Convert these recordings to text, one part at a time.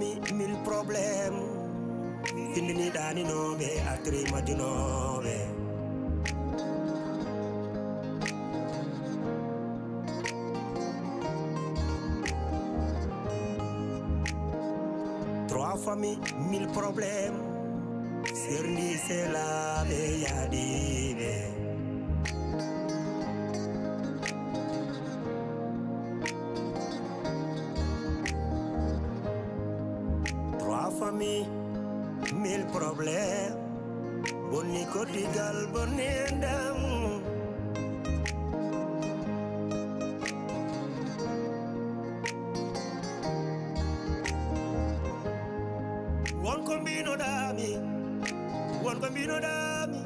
famille mille problèmes findini ɗaninoɓe atri majjunoɓe trois familles mille problèmes serndi selaɓe yaadiɓe famille mille problèmes bonni kordigal bonni ndam wonko mbinoɗami wonko mbinoɗami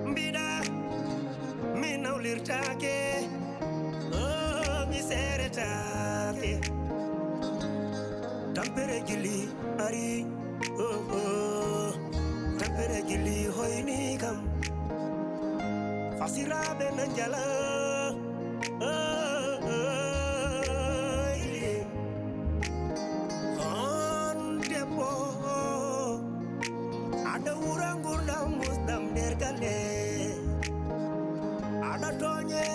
mbiɗa mi nawlirtake tampere gili ari tampere gili hoyni kam fasiraɓe na jala on debbo aɗa wura gurdam musdam nder galle aɗa toñe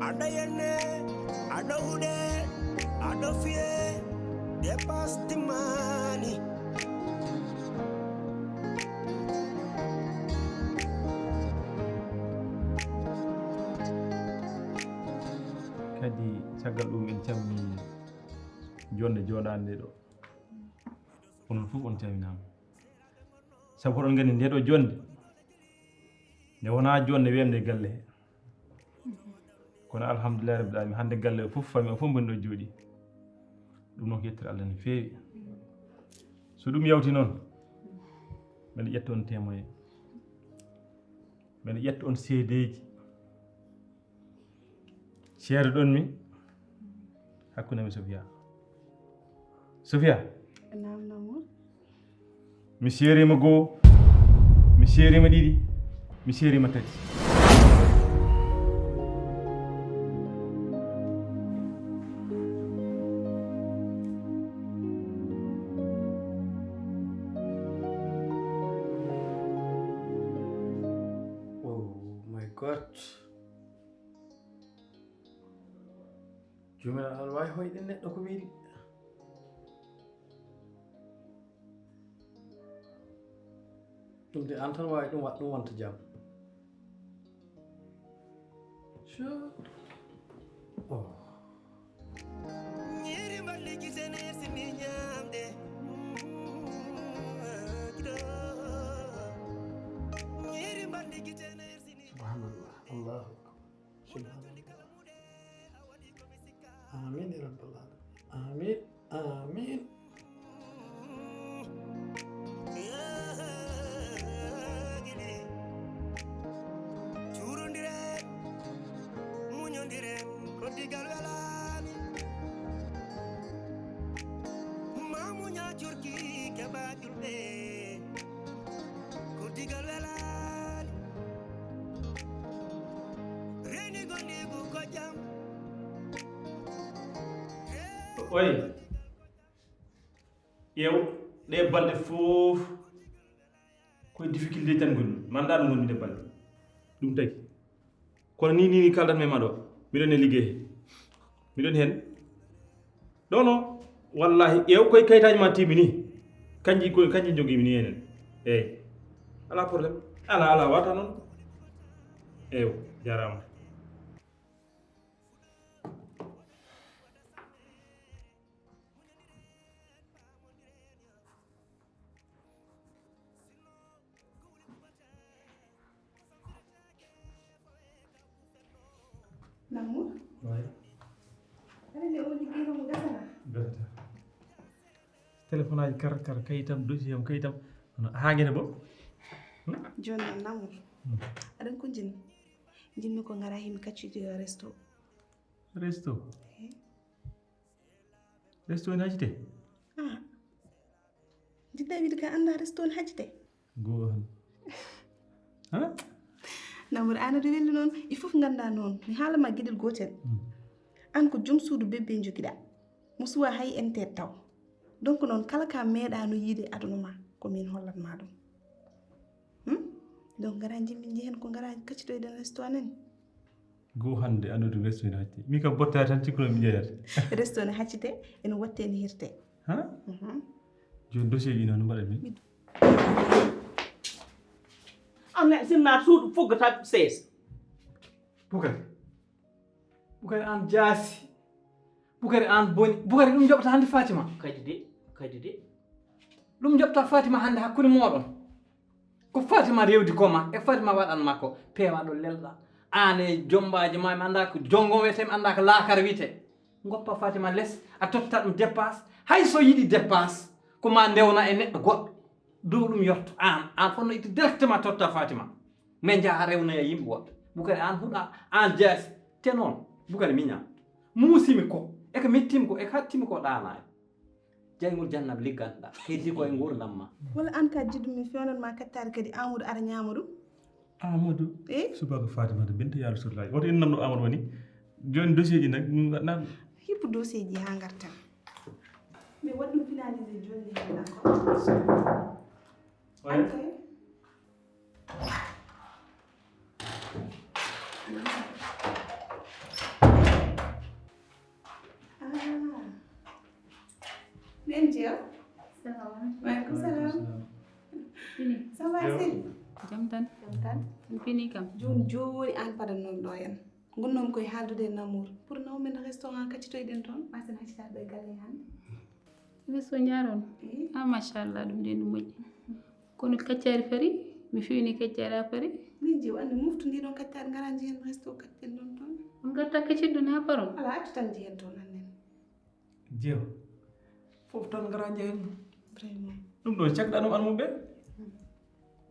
aɗa yenne aɗa huɗe aɗa fiye dépasse the money kadi caggal ɗum en cammi jonde joɗade ɗo onon fof on calminama sabu oɗon gandi nde ɗo jonde nde wona jonde wemde galle he kono alhamdulillah rabbil alamin hande galle o fof famille o fof boni ɗo jooɗi ɗum noon ko yettire Allah no feewi so ɗum yawti noon mbeɗa ƴetta on témoin mbeɗa ƴetta on seedeji ceerdo ɗon mi hakkunde mi Sofia naam Namour mi seerima goo mi seerima ɗiɗi mi seerima tati jumela aɗa wawi hoyde neɗɗo ko wiiri ɗum de an tan wawi ɗum waɗa ɗum wonta jaam ñiri mballi gisene sini ñamde ñiri mballi gisene sini subhanallah allahu akbar subhanallah amin ya rabbal alamin amin curundiren muñondiren koddigal welani mamuña curki keɓa julɓe koddigal welani reni gondigu ko jam oy ƴeew ɗe balɗe fof koye difficulté tan gonmi manda ɗum gonmi ɗe balɗe ɗum tagi kono ni kaldatmi e maɗo miɗon e liggey miɗon hen ɗo no wallahi ƴeew koye kayitaji ma timi ni kanji jogimi ni enen eyyi ala probléme ala wata noon eyo jarama Namour aɗa nde o liggey kam gasana gasata téléphone aji kar kayitam dossier am kayitam haguene bo joni noon Namour aɗan ko jinmi ko gara himi kaccudi resto resto ene hajite jiɗɗa wiide ka anda resto ne hajite goo han Namour an aɗa welli noon il faut ganda noon mi haalama gueɗel gotel an ko joom suudu bébé joguiɗa mo suwa hay enter taw donc noon kala ka meeɗano yiide aduna ma komin hollatma ɗum donc gara jimmin jehen ko gara kaccitoyɗen resto anen goo hande andude resto ne hacci mi kam bottare tan cikkuno mi jeeyata resto ne haccite ene watte ne hirte ha joni dossier ji noon mbaɗa min an sinna suudu foggata sees Bukari an jaasi Bukari an boni Bukari ɗum joɓata hande Fatima kadi de ɗum joɓta Fatima hande hakkude moɗon ko Fatima rewdi koma e Fatima waɗan makko peewa ɗo lelɗa an e jombaji ma mi anda ko jongon wiyete mi anda ko laakar wiyete goppa Fatima less a totta ɗum dépasse hay so yiɗi dépasse ko ma ndewna e neɗɗo goɗɗo dow ɗum yotto an fonno itti directement totta Fatima min jaaha rewnoya yimɓe woɓɓe Bukari an huuɗa an jaasi te noon Bukari miña muusimi ko eko mettimi ko eko hattimi ko ɗanaani jayngol jannam ligganɗa heddi koye gurdam ma walla an ka jiɗɗum mi fewnanma kattare kadi Amadou ara ñaama ɗum Amadou subaka Fatimata binta ya Rasulullahi woto en namɗo Amadou woni joni dossier ji nag waɗna hippo dossier ji ha gartan mi waɗi ɗum finalisé joni hen d'accord Okay. Nenjio. Waalaikum salam. Fini. Ça va Sel? Jam tan. Fini kam. Joni an paɗan noon ɗo en. Gonnomi koye haaldude Namour pour nawmen restaurant kaccitoyɗen toon ɓasen haccitaɗo e galle hande. Resto ñaaron. Machallah ɗum de ɗum moƴƴi. Kono kaccari fari mi fiwni kaccari ha fari. Min jeew andi moftu ndi ɗon kaccari ngara jehen resto kaccen ɗon toon. On gatta kaccidɗo na paron. Ala accu tan jehen toon annen. jeew fof tan ngara jehen Vraiment. ɗum ɗo cagɗa ɗum almuɓe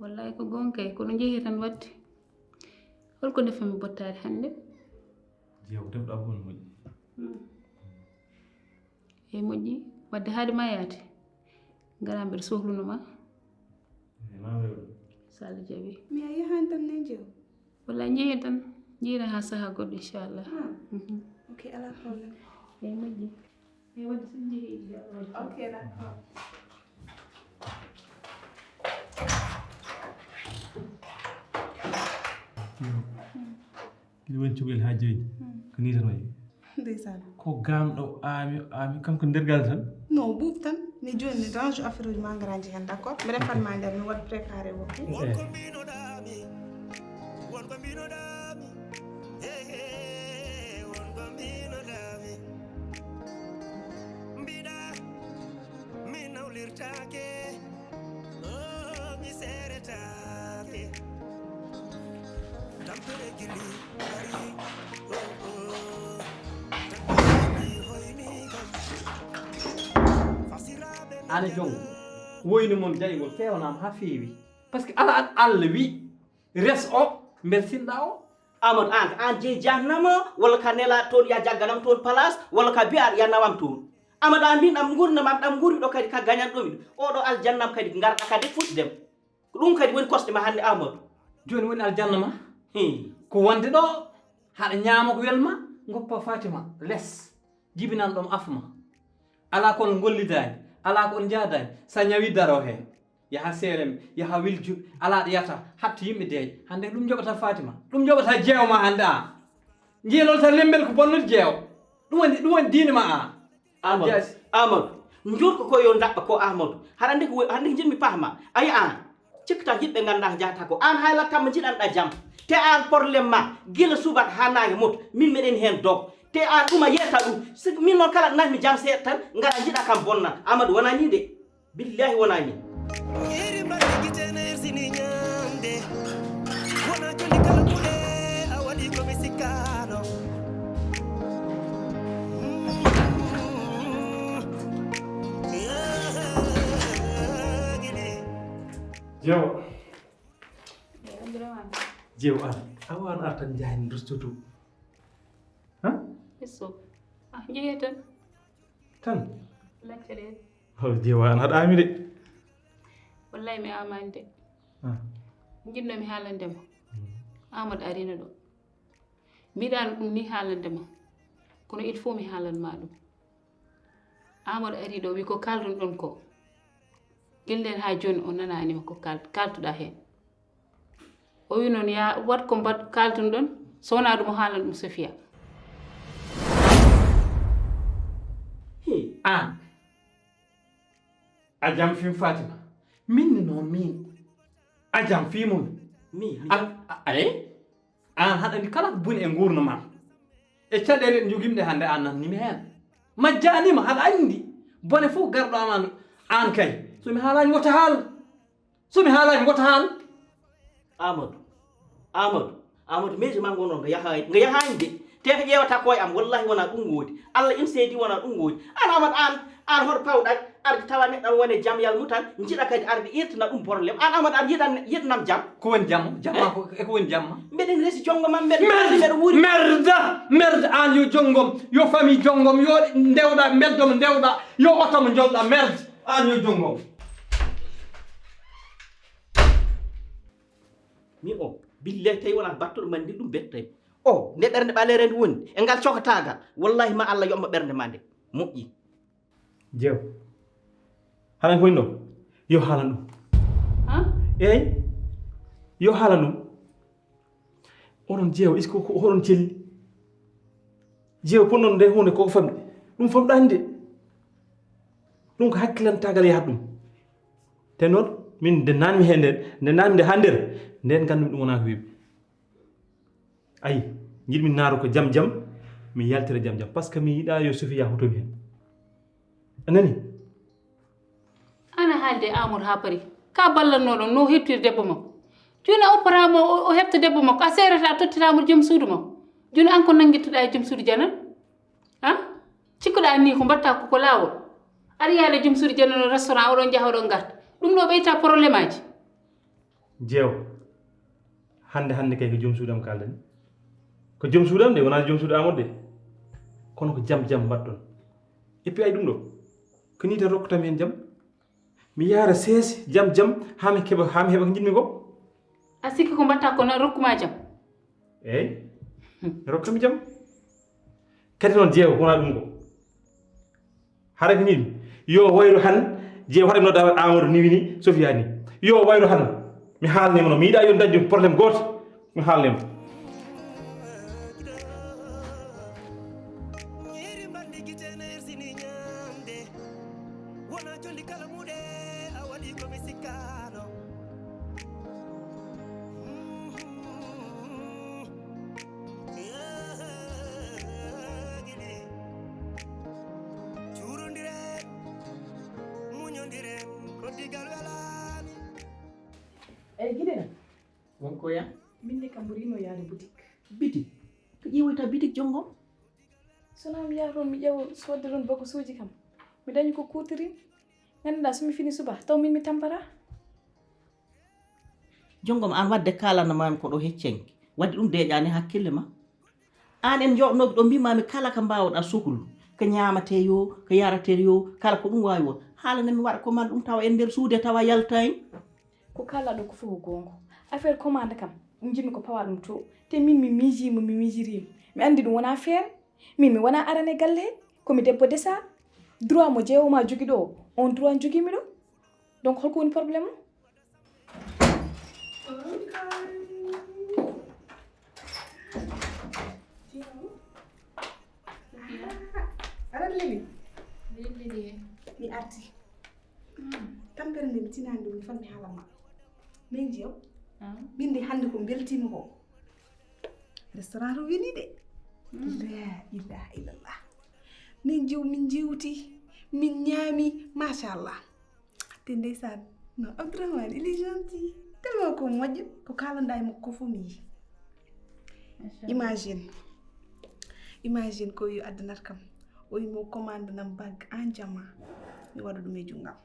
Wallahi ko gonkay kono jeehi tan wadde. Holko defami bottari hande? jeew defɗa fof no moƴƴi E moƴƴi wadde haade ma yaade. Ngara mbeɗa sohlunoma. ma wewɗo So Allah jaɓi. Mi a yahani tan Nenjio. Wallahi jeehi tan jiira ha saha goɗɗo inchallah. Ok, ala problème. E moƴƴi. E wadde so jeehi Ok, d'accord. kiɗi woni cukalel ha joyi ko ni tan wayi Ndeysaan. ko gamɗo ami kanko ndergal tan Non, buub tan. Mi joni range affaire uji ma ngara jehen d'accord. Mi refanma nder mi waɗi préparé wo. wonko mbinoɗami wonko mbinoɗami wonko mbinoɗami mbiɗa mi nawlirtake mi seretake tampere gili ari tampere hoyni kam fasiraɓe ane jongo woyni mom jayngol fewnama ha feewi par ce que ala an Allah wi res o belsinɗa o Amadou an jeeyi jahannama walla ka nela toon ya jagganam toon place walla ka biya ya nawam toon Amadou an mbin ɗam gurdamam ɗam gurmi ɗo kadi ka gañanɗomi oɗo aljannam kadi garɗa kadi fuɗɗidem ko ɗum kadi woni kosɗe ma hannde Amadou joni woni aljanna ma ko wonde ɗo haɗa ñaama ko welma goppa Fatima less jibinan ɗom afma ala kon gollidani ala kon jaadani sa ñawi daro hen yaha seerem yaha wilju ala ɗo yata hatta yimɓe deeƴa hande ɗum joɓata Fatima ɗum joɓata jeewma hande an jeelolta lembel ko bonnude jeew ɗum woni diine ma an Amadou jurko ko yo daɓɓa ko Amadou haɗa andi ko jinmi pahma ayi an cikkata yimɓe ganduɗa ko jahata ko an haylattamma jiɗanɗa jaam te an probléme ma guila subaka ha naage moto min meɗen hen dog te an ɗuma yetta ɗum siko min noon kala nafmi jaam seeɗa tan gara jiɗa kam bonna Amadou wona ni de billahi wona ni yeri mbaɗi gitene ersini ñamde wona joni kala ɓuɗe a waɗi komi sikkano jeew Abdourahmane. jeew an awan ar tan jahani restoto Resto. Jeehi tan. tan Laccere. jeew an haɗami de Wallahi mi amani de. Jinnomi haalandema. Amadou arina ɗo mbiɗano ɗum ni haalandema kono il faut mi haalanma ɗum Amadou ari ɗo wi ko kaldun ɗon ko gilden ha joni o nananima ko kaltuɗa hen o wi noon ya wat ko kaltun ɗon so wona ɗum o haalan ɗum Sofia an a jam fim Fatima minne noon min a jam fimum ay an haɗani kala ko boni e gurno ma e caɗele ɗe jogimɗe hannde an nannimi hen majjanima haɗa andi bone fof garɗo aman an kay somi haalani wota haal Amadou meji ma gonon nga yahani de te ko ƴewata koye am wallahi wona ɗum woodi Allah in seedi wona ɗum woodi an Amadou an hoto pawɗa arde tawa neɗɗo an wone jaam yalmu tan jiiɗa kadi arde irtana ɗum probléme an Amadou an yiɗanam jaam ko woni jamma ko woni jamma mbeɗen resi jongo mam mbeɗa wuuri merde an yo jonggom yo famille jonggom yo ndewɗa mbeddomo ndewɗa yo otomo jolɗa merde an yo jonggom mi o billahi tawi wona battuɗo man ndi ɗum bettami o nde ɓernde ɓalere nde woni e ngal cokotagal wallahi ma Allah yomma ɓernde ma nde moƴƴi jeew haɗa ko woni ɗo yo haalan ɗum eyyi yo haalan ɗum oɗon jeew est ce que ko hoɗon celli jeew ponnon nde hunde koko famɗi ɗum famɗani de ɗum ko hakkilantagal yahat ɗum te noon min nde nanmi hen nde nanmi nde ha nder nden gandumi ɗum wona ko weɓi ayi jiɗmi naaro ko jam jam mi yaltira jam jam par ce que mi yiɗa yo Sofia hutomi hen anani ana haalde Amadou ha paari ka ballannoɗon no hettude debbo makko joni a opparama o hefta debbo makko a serata tottiramo joom suudu makko joni an ko nanguittoɗa e joom suudu janal cikkuɗa ni ko mbatta koko lawol aɗa yaade joom suudu janal no restaurant oɗon jaaha oɗon garta ɗum ɗo ɓeyta probléme aji jeew hande kay ko joom suudam kaldani ko joom suudam de wona joom suudu Amadou de kono ko jam mbaɗɗon et puis ay ɗum ɗo ko ni tan rokkatami hen jam mi yaara seese jam hami heɓa ko jiɗmi ko a sikki ko mbatta ko rokkuma jam eyyi rokkami jam kadi noon jeew wona ɗum ko haɗa ko ni ɗum yo wayru han jeew haɗa noɗa Amadou ni wini Sofia ni yo wayru han mi haalnima no mi yiɗa yo dañde probléme goto mi haalnima Gidena wonko ya minde kam ɓurino yaade boutique bitik ko ƴeewoyta bitik jongo sona mi yaha toon mi ƴeewa sodde toon boko suuji kam mi dañi ko kutiri ganduɗa somi fini suba taw min mi tampata jongom an wadde kalanamami ko ɗo heccenki wadde ɗum deƴani hakkille ma an en joɗnoɓe ɗo mbimami kala ko mbawɗa sohlu ko ñamate yo ko yarate yo kala ko ɗum wawi won haalanami waɗa commande ɗum tawa en nder suude tawa yaltani ko kala ɗo ko fof ko gonga affaire commande kam ɗum jinmi ko pawa ɗum to te min mi mijirima mi andi ɗum wona feere min mi wona arane galle he komi debbo desa droit mo jeewoma jogui ɗo on droit joguimi ɗo donc holko woni probléme aɗa lewi mi arti tampere nde mi tinani ɗum mi fanmi haalama min jeew min de hannde ko beltima ko restaurant to weli de la ilaha illallah min jew min jewti min ñaami machallah te ndeysan non Abdourahmane il est gentil tellement ko moƴƴo ko kalanɗa e makko ko fof mi yii imagine ko yo addanat kam o yimo commande nam bague en diamant mi waɗa ɗum e junggam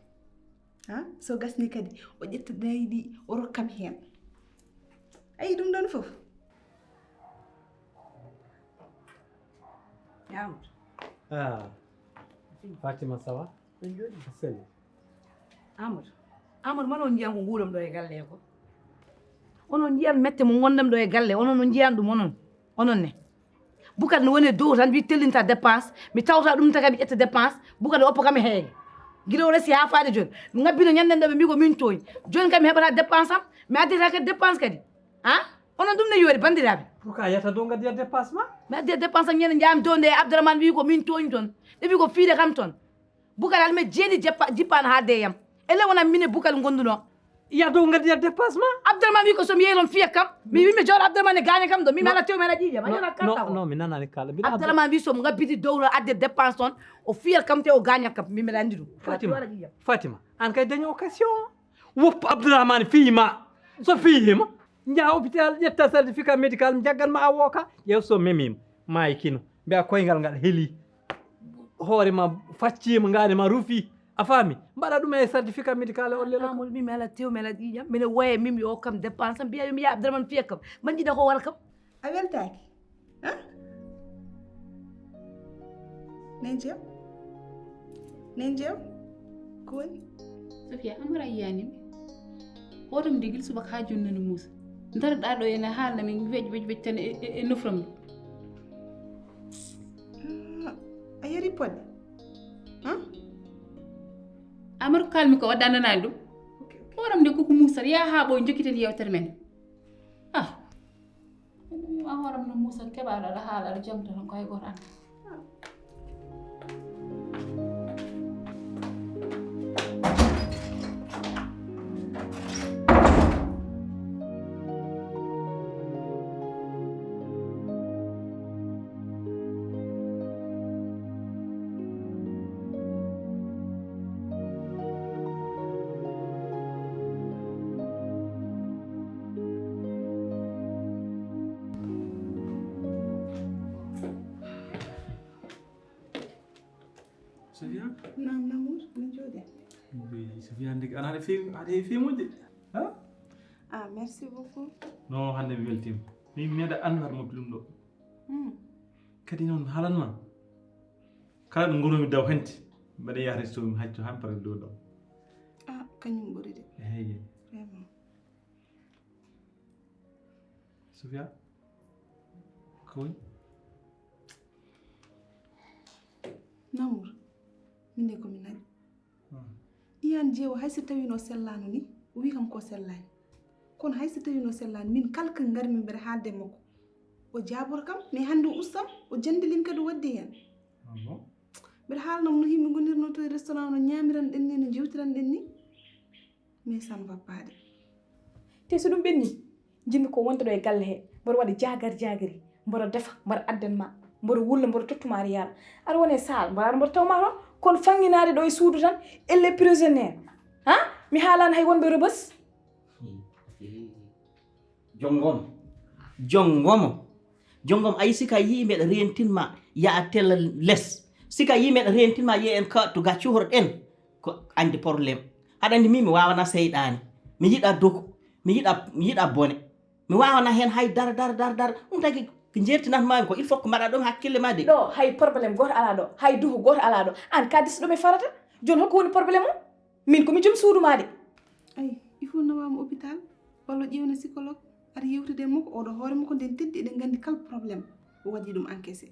so gasni kadi o ƴetta dayi ɗi o rokkam hen ayi ɗum ɗon fof Fatima sawa Amadou man on jiyam ko nguulam ɗo e galle ko onon jiyan mette mo gondam ɗo e galle onon no jiyan ɗum onon ne Boucar no woni dow tan wi tellinta dépense mi tawta ɗum taka mi ƴetta dépense Boucar ne oppo kam e heege guila o resi ha faade joni mi ngabbino ñanden ɗo ɓe mbi ko min toyi joni kam mi heɓata dépense am mi addita kadi dépense kadi onon ɗum ne yoori bandiraɓe pourquoi yetta dow gaddiya dépense ma mi addiya dépense am ñande jaami to nde Abdourahmane wi ko min toñi toon ɓe wi ko fiide kam toon Boucar alme jeeɗi jippano haalde yam elle wona mine Boucar gonduno iya dow gaddiya dépense ma Abdourahmane wi ko somi yeehi toon fiya kam mi wimi jooɗo Abdourahmane e gagne kam ɗo mi ala tew mi ala ƴiƴam añona kalta non mi nanani kala Abdourahmane wi somo ngabbiti dowro adde dépense toon o fiyat kam te o gagnat kam mi mbiɗa andi ɗum Fatima an kay dañi occasion woppu Abdourahmane fiima so fiihima jaa hôpital ƴetta certificat médical mi jagganma a wooka ƴeew so memima maayi kino mbiya koyngal ngal heeli hoorema faccima nganema ruufi a faami mbaɗa ɗum e certificat médical o lelamol mimi ala tew mi ala ƴiƴam mine woye mimi o kam dépense am mbiya mi ya Abdourahmane fiya kam man jiɗa ko wara kam a weltaki nen jeew ko woni Sofia amara yiyanimi hoto mi digil subaka ha joni nani Moussa daroɗa ɗo ene haalna min weƴ tan e nofram ɗo a yari podde Amadou kalmi ko wadda nanani ɗum horam nde koko Moussa ya ha ɓo jokkiten yewtere men a horam no Moussa keɓaɗo aɗa haala aɗa jamta tan ko hay goto anda Sofia? Naam Namour, mi jooɗe. Sofia hannde aɗa heewi feemude merci beaucoup. Non hannde mi weltima mi meeɗa andu har mobbi ɗum ɗo kadi noon haalanma kala ɗo gonomi daw hanti mbaɗa yaha resto mi hacco han para dow ɗo kañum ɓuri de eyi vraiment Sofia ko woni Namour min de komi nani iyan jeewo hayso tawino sellano ni o wi kam ko sellani kono hayso tawino sellani min kala ko garmi mbeɗa haalde makko o jabor kam mais hannde o ustam o jandilim kadi o waddi hen mbeɗa haalnamo no yimɓe gonirno to e restaurant no ñamiran ɗen ni no jewtiran ɗen ni mais ça ne va pas de te so ɗum ɓenni jimmi ko wonta ɗo e galle he mboɗo waɗa jagari mboɗo defa mboɗo addanma mboɗo wulla mboɗo tottuma aɗa yaala aɗa wone sal mbaɗa mboɗo tawma toon kono fanginade ɗo e suudu tan elle prisonniére mi haalani hay wonɓe Rebeuss jongomo ayi sika yii mbeɗa rentinma ya tella less sika yi mbeɗa rentinma yi en ka to ga cuhorɗen ko andi probléme aɗa andi min mi wawana seyɗani mi yiɗa dogo mi yiɗa bone mi wawana hen hay dar ɗum tagi ko jertinatmami ko il faut ko mbaɗa ɗum hakkille ma de ɗo hay probléme goto ala ɗo hay duhu goto ala ɗo an ka disa ɗum e farata joni hokko woni probléme o min komi joom suuduma de ayi il faut nawama hôpital walla ƴewna psychologue aɗa yewtude makko oɗo hoore makko nden teddi eɗen gandi kala probléme o waɗi ɗum encaissé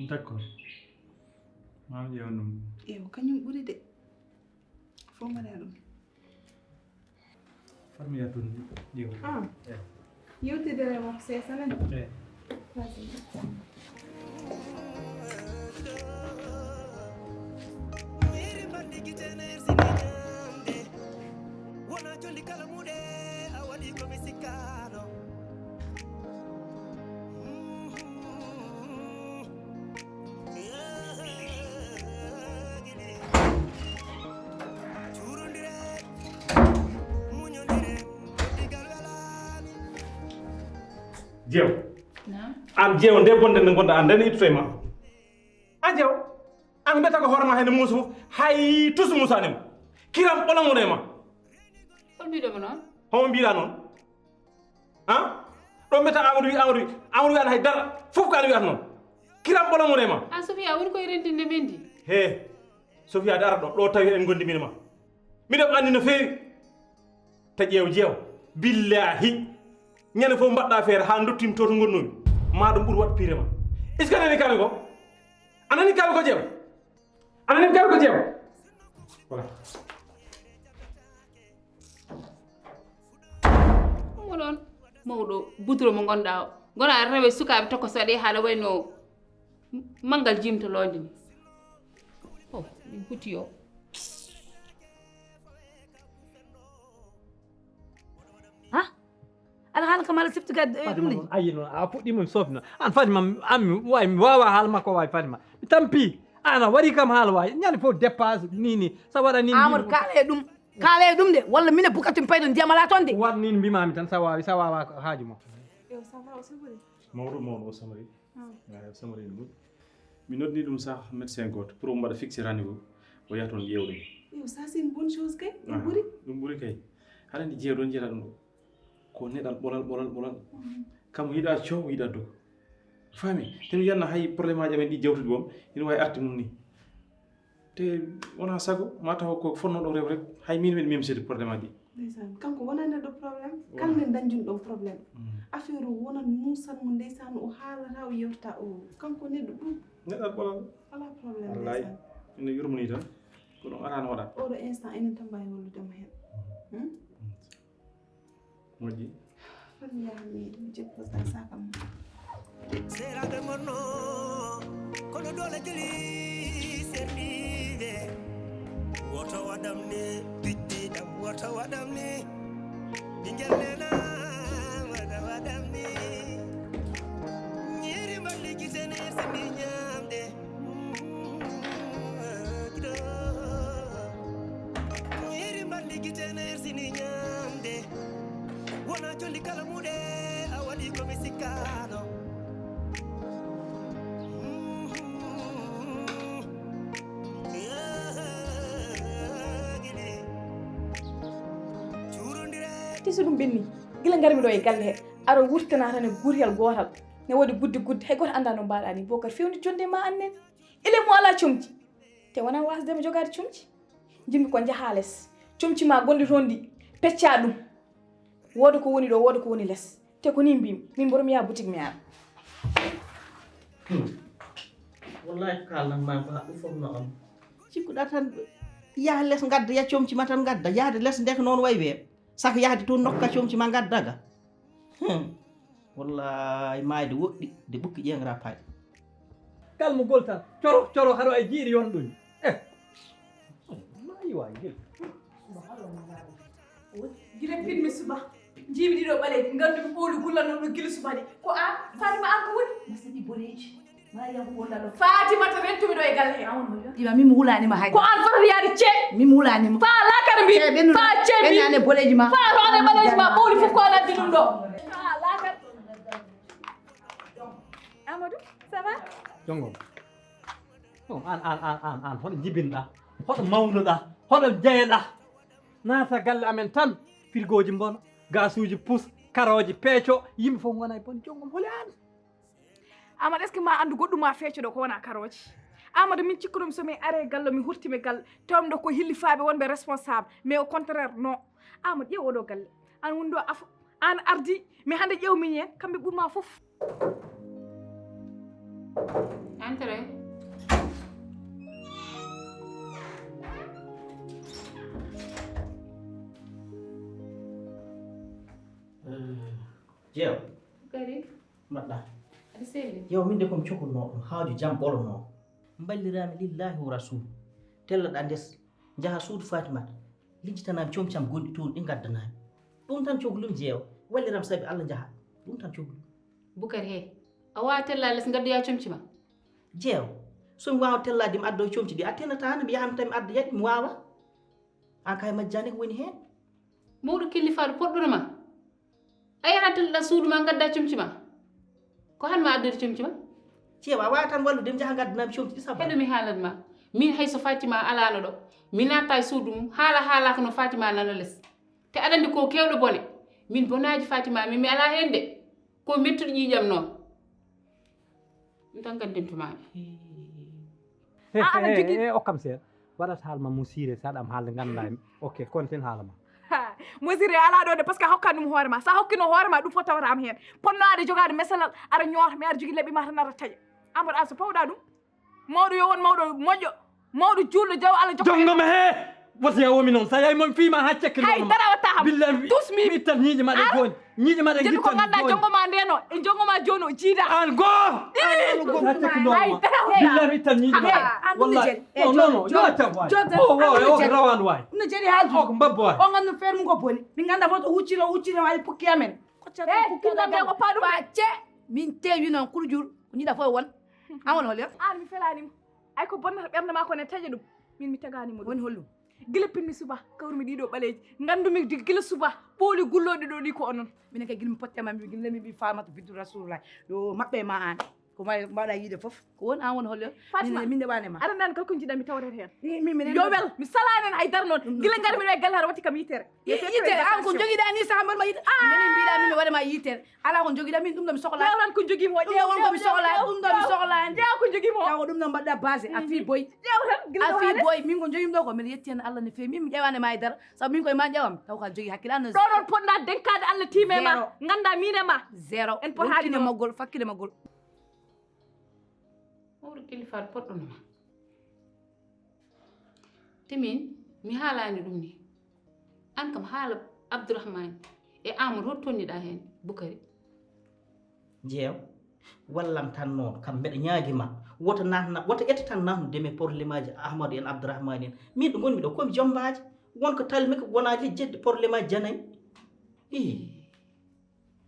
d'accord mam ƴewan ɗum eyo kañum ɓuuri de fo mbaɗa ɗum farmi yattude ƴew yewtidere makko sesanen jeew an jeew nde bonde nde gonɗa an ndene ittoto e ma an jeew an mbiyata ko hoorema hene muusa fof hay tusu musanema kiram ɓolamuɗo e ma hol mbiɗoma noon homo mbiɗa noon ɗo mbiyata Amadou wi an hay dara fof ko an wiyata noon kiram ɓolamuɗo e ma Sofia woni koye rendinde men di he Sofia de ara ɗo tawi en gondi min ma miɗo andi no feewi ta ƴeew billahi ñande fof mbaɗɗa feere ha dottim to gonnomi ma ɗum ɓuuri wat piire ma est ce que anani kaɓe ko anani kaɓe ko ƴeew anani kaɓe ko ƴeew voilà oɗon mawɗo buturo mo gonɗa o gona rewe sukaɓe tokko so waɗi haala wayno manggal jimto londe ni o min huti o ha aɗa haala kam ala siftiga ɗum ni ayi noon a puɗɗima sofna an Fatima ammi way mi wawa haala makko wawi Fatima mi tampi ana waɗi kam haala wawi ñande fof dépasse ni sa waɗa ni Amadou kaale ɗum de walla mine bukatum payɗo ndiyam ala toon de wat ni mbimami tan sa wawa haaju ma mawɗo o samari samari no moƴƴi mi noddi ɗum sah médecin goto pour mbaɗa fixé rendez-vous o yaha toon ƴeew ɗum Yo, ça c'est une bonne chose kay. ɗum ɓuuri kay haɗa andi jeew ɗon jeeɗa ɗum ɗo ko neɗal ɓolal kam yiɗa coow yiɗa dow faami te mi yiyanna hay probléme aji amen ɗi jewtude boom ina wawi arti mum ni te wona sago ma taw ko fonnoɗo rew rek hay min miɗa memsede probléme aji ɗi Ndeysaan kanko wona neɗɗo probléme kala nde dañjun ɗon probléme affaire o wonan musan mo ndeysaan o haalata o yewtata o kanko neɗɗo ɗum neɗal ɓolal ala probléme wallahi ene yurmini tan ko ɗum arano waɗa oɗo instant enen tan mbawi walludema hen moƴƴi fan yaha mi jepposa sakam Serade morno kono dole jeli serɗiɓe woto waɗam ni biddiɗam woto waɗam ni ɓingel nena waɗa waɗam ni ñiri mballi gitene simi ñamde ñiri mballi gitene sini ñamde wona jolli kala muɗe a waɗi komi sikkano tisi ɗum ɓenni gila garmi ɗo e galle he aɗa wurtana tan e guryal gotal ne waɗi gudde hay goto anda no mbaɗa ni Bocar fewni jonde ma annen ile mo ala comci te wona wasdema jogade comci jimmi ko jaaha less comci ma gonɗi toon ɗi pecca ɗum woda ko woni ɗo woda ko woni less te ko ni mbimi min mboɗo mi yaha boutique mi ara wallahi kalnan ma ko haɗɗum fof no on cikkuɗa tan yaha less gadda ya comci ma tan gadda yahde less ndeka noon way wee saka yahde toon nokka comci ma gaddaga wallahi mayde woɗɗi de ɓukki ƴeŋra paaɗi kalmugol tan coro haɗo e jiiɗi yon ɗum mayi wawi gel gila pinmi suba jiimi ɗiɗo ɓaleji gandumi ɓooli gullannoɗo gila suba ɗi ko an Fatima an ko woni masiɗi boneji mariam wonɗaɗo Fatima to rentumi ɗo e galle he ɗima min mi wulanima hay ko an fotata yaade cee min mi wulanima fa lakara mbi fa cee ɓennane boleji ma fa rone ɓaleji ma ɓooli fof ko an addi ɗum ɗo fa lakara Amadou ça va jongom an hoɗo jibinɗa hoɗo mawnuɗa hoɗo jeeɗa naata galle amen tan frigoji bona gasuji pousse karoji peeco yimɓe fof gona e bon jongom holi an Amadou est ce que ma andu goɗɗum ma feeco ɗo ko wona karoji Amadou min cikkuɗum somi are gallo mi hurtimi galle tawmi ɗo ko hillifaɓe wonɓe responsable mais au contraire non Amadou ƴeew oɗo galle an woni ɗo afo an ardi mi hande ƴewmini hen kamɓe ɓurma foof entre jeew kadi mbaɗɗa aɗa selli jeew min de komi cohluno ɗum haaju jam ɓolono ballirami lillahi wa rasul tellaɗa ndes jaaha suudu fatimata lijjitanami comcam gonɗi toon ɗi gaddanami ɗum tan cohlumi jeew walliram saabi Allah jaaha ɗum tan cohlumi Bocar he a wawa tella less gaddoya comci ma jeew somi wawa tellade mi addo comci ɗi a tenatano mi yahanta mi adda yaɗi mi wawa an kay majjani ko woni hen mawɗo killifaɗo poɗɗuno ma a yaha telluɗa suudu ma gadda comci ma ko hanma addude comci ma jeew a wawa tan wallude mi jaaha gaddanami comci ɗi sabu heɗumi haalat ma min hayso Fatima alano ɗo mi natta e suudu mum haalaka no Fatima nana less te aɗa andi ko kewɗo bone min bonaji Fatima min mi ala hen de ko mettuɗo ƴiƴam noon ɗum tan gaddintumaɓe okkam seeɗa waɗat haalma mo siré saɗa am haalde ganduɗa ok continue haalama mesure ala ɗo de par ce que hokkat ɗum hoore ma sa hokkino hoore ma ɗum fof tawatama heen ponnoade jogade mesalal aɗa ñoota mi aɗa jogui leɓɓi ma tan aɗa taƴa amadou an so pawɗa ɗum mawɗo yo won mawɗo moƴƴo mawɗo juulɗo jaw Allah jongoma he wasiya womi noon sa yayi mon fiima ha cekke hay dara watta ham billahi tous mi ittan ñiiƴe maɗe joni ñiiƴe maɗe jeɗi ko ganduɗa jongoma ndeno e jongoma joni o jiida an goo ha cekki billahi ittan ñiiƴe maɗe wallahi non non yo tam waay o rawandu waay no jeeɗi haaju o ko mbabbo waay o gandu feere mum ko boni min ganda fof to huccire waɗi pukki amen kinɗamɓe ko paɗum ce min tewi noon kurjur ko jiiɗa fof e won an woni holle an mi felanimo ay ko bonnata ɓerde ma ko ne taƴa ɗum min mi taganimo woni hollum gila pinmi suba kawrumi ɗiɗo ɓaleji gandumi gila suba ɓooli gulloɗe ɗo ɗi ko onon minen kay guilmi pottema mi guilmi mbi famata biddu rasulullah yo maɓɓe ma an ko mbaɗa yiide foof ko woni an woni holle Fatima min ndeɓanema aɗa nani kala ko jiiɗa mi tawret hen yo wel mi salanen haydara noon gila gari miɗo e galle haɗa watti kam yitere yitere an ko joguiɗa ni saaha mbaɗma yitere minen mbiɗa min mi waɗama yitere ala ko joguiɗa min ɗum ɗo mi sohla ƴewran ko joguimo ƴewon komi sohla ɗum ɗo mi sohla ƴeew ko joguimo taw ko ɗum ɗo mbaɗɗa base a fi boy ƴewran gila a fi boy min ko joguimi ɗo ko mbiɗa yetti hen Allah no fewi min mi ƴewanema haydara saabu min koye ma ƴewam taw ka jogui hakkille an ɗo ɗon ponɗa denkade Allah time ma ganda mine ma zéro en pot haali maggol fakkille maggol mawɗo kilifaat poɗɗonoma timin mi haalani ɗum ni an kam haala Abdourahmane e Amadou hoto tonniɗa hen Boukary jeew wallam tan noon kam mbeɗa ñaaguima woto natna woto etta tan natnudemi probléme aji Ahmadou en Abdourahmane en min ɗo gonmi ɗo komi jombaji wonko talmi ko wona lijjedde probléme aji janayi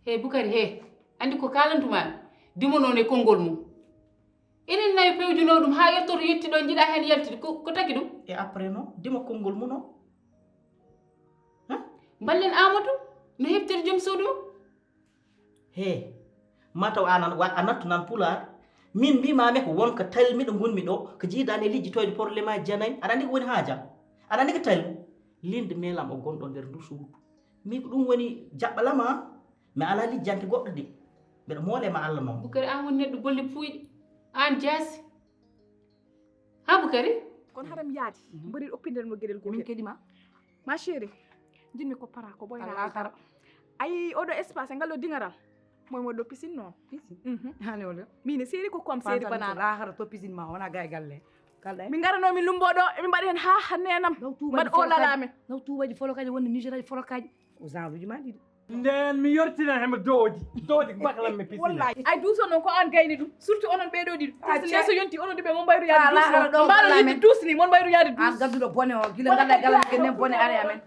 he Boukary he andi ko kalantumami dimonone konngol mum enen nayi pewjuno ɗum ha yettoto yettiɗo jiiɗa hen yaltide ko tagi ɗum e après noon dima konngol mum o ballen Amadou no heɓtere joom suudu mum he mataw a nattu nan pular min mbimami ko wonko talmiɗo gonmi ɗo ko jiidani lijjitoyde probléme aji janayi aɗa andi ko woni haajam aɗa andi ko talmi linde melam o gonɗo nder ndu suudu min ko ɗum woni jaɓɓalama mi ala lijjante goɗɗo de mbeɗa moolema Allah noon Boukary an woni neɗɗo golle puyɗi an jaasi ha Boukary kono haɗam yaadi mbaɗi oppinden mo gueɗel min gotel keɗima ma chéri jinmi ko para ko ɓoyna alakara ayi oɗo espace e ngal ɗo dingaral moy moɗo piscine noon hani holle mine séri ko kom séri banana lahara to piscine ma wona ga e galle kalɗa min garanomi lumboɗo emin mbaɗi hen ha nenam mbaɗa o lalamen naw tubaji folokaji wonde Niger aji folokaji o genreji ma ɗiɗi nden mi yortina hema doodi baklam mi pisina wallahi ay duuso noon ko an gayni ɗum surtout onon ɓeɗo ɗiɗo leeso yonti onon ɗiɓe mon mbayru lahara yaade ɗo mbaɗo yidde duusni mon mbayru yaade an gadduɗo bone o gila galla e galle men nen bone are amen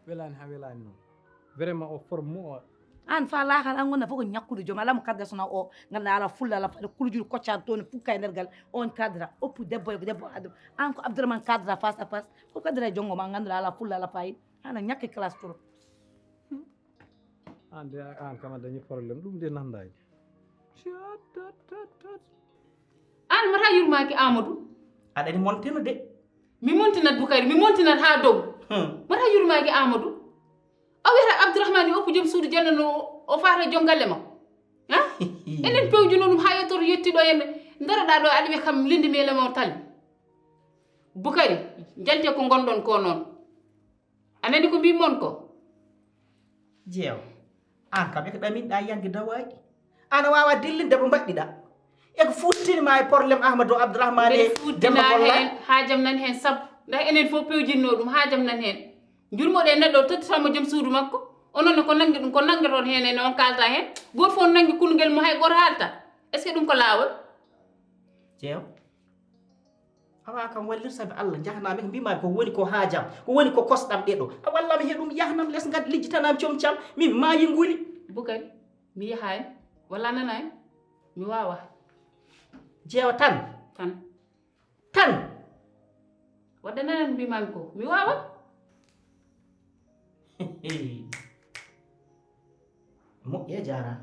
welani ha welani noon vraiment o forme o an fa lakal an gonna fof ko ñakkude joom alamo kadra sona o ganduɗa ala fulla ala faɗa kurjuru koccade toon fukka e nder galle on cadra oppu debbo e ko debbo adum an ko Abdourahmane cadra face à face ko cadra e jonggo ma ganduɗa ala fulla ala fayida hana ñakke classe trop ande an kam a dañi probléme ɗum de nandani an mata yurmaki Amadou aɗani monteno de mi montinat Boukary mi montinat ha dow mata yurmaki Amadou o wiyata Abdourahmane oppu joom suudu jannano o fata joom galle ma ha enen pewjuno ɗum ha yettoto yettiɗo henne daroɗa ɗo aɗa wiya kam linde melema o tali Boukary jalte ko gonɗon ko noon anani ko mbimon ko jeew an kam eko ɗaminɗa yagge dawaji ana wawa dillinde mo mbaɗɗiɗa eko futtinima e probléme Ahmadou Abdourahmane e fuddina hen haajam nan hen sabu nda enen fof pewjinno ɗum haajam nan hen jurmoɗe neɗɗo tottatamo joom suudu makko onon ko nangi ɗum ko nangueton hen ene on kalta hen goto fof nangi kulguel mo hay goto haalta est ce que ɗum ko laawol jeew awa kam wallir sabi Allah jahanami ko mbimami ko woni ko haajam ko woni ko kosɗam ɗeɗo a wallami he ɗum yahnam less gad lijjitanami coom cam min maayi nguli Boukary mi yahani walla nanani mi wawa jeewa tan tan wadde nanani mbimami ko mi wawa moƴƴe jara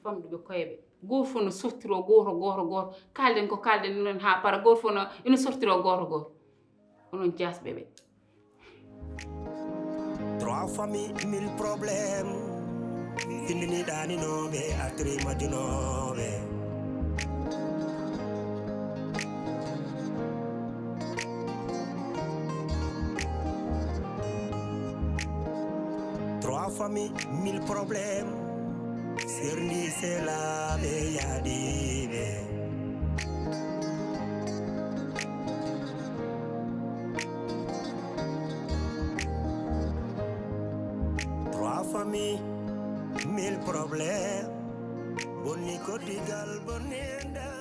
famɗuɓe koyeɓe goto fof no sortiro goto kalden ko kalden noon ha para goto fof no ina sortiro goto onon jasɓe ɓe Trois familles, 1000 problèmes. Findini dani nobe, atri madinobe. Trois familles, 1000 problèmes. Sirni c'est la yadibe. Trois familles, 1000 problèmes. Boni kotigal bonenda.